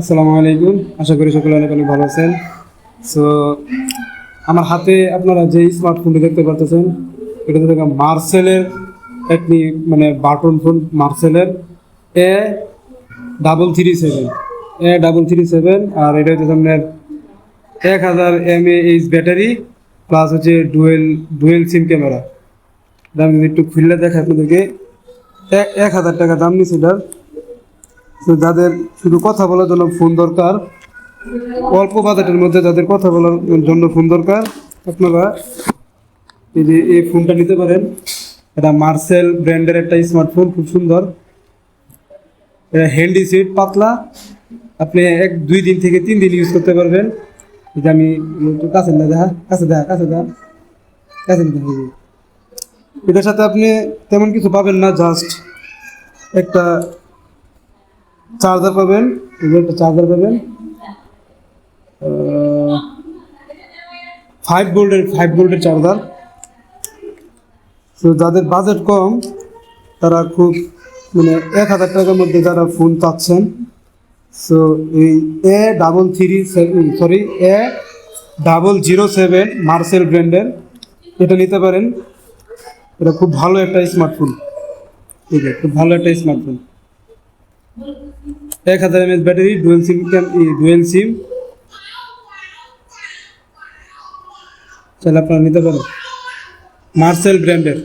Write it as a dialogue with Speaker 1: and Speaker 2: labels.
Speaker 1: আসসালামু আলাইকুম, আশা করি সকলে অনেক অনেক ভালো আছেন। সো আমার হাতে আপনারা যে স্মার্টফোনটি দেখতে পাচ্ছেন, এটা হচ্ছে মার্সেলের একটি বাটন ফোন। মার্সেলের A337, A337। আর এটা হচ্ছে আপনার 1000 mAh ব্যাটারি, প্লাস হচ্ছে ডুয়েল সিম ক্যামেরা। আমি যদি একটু খুললে দেখে আপনাদেরকে, 1000 টাকা দাম নিচ্ছে এটার। তো যাদের শুধু কথা বলার জন্য ফোন দরকার, অল্প বাজেটের মধ্যে যাদের কথা বলার জন্য ফোন দরকার, আপনারা এই ফোনটা নিতে পারেন। এটা মার্সেল ব্র্যান্ডের একটা স্মার্টফোন, খুব সুন্দর। এটা হ্যান্ডি সেট, পাতলা। আপনি 1-2 দিন থেকে 3 দিন ইউজ করতে পারবেন। এটা আমি একটু কাছে না দেখা, কাছে দেখা। এটার সাথে আপনি তেমন কিছু পাবেন না, জাস্ট একটা চার্জার পাবেন। একটা চার্জার পাবেন 5 ভোল্টের চার্জার। তো যাদের বাজেট কম, তারা খুব 1000 টাকার মধ্যে যারা ফোন চাচ্ছেন, সো এই A007 মার্সেল ব্র্যান্ডের এটা নিতে পারেন। এটা খুব ভালো একটা স্মার্টফোন। ঠিক আছে, খুব ভালো একটা স্মার্টফোন। 1000 mAh ব্যাটারি, ডুয়েল সিম। তাহলে আপনারা নিতে পারেন মার্সেল ব্র্যান্ডের।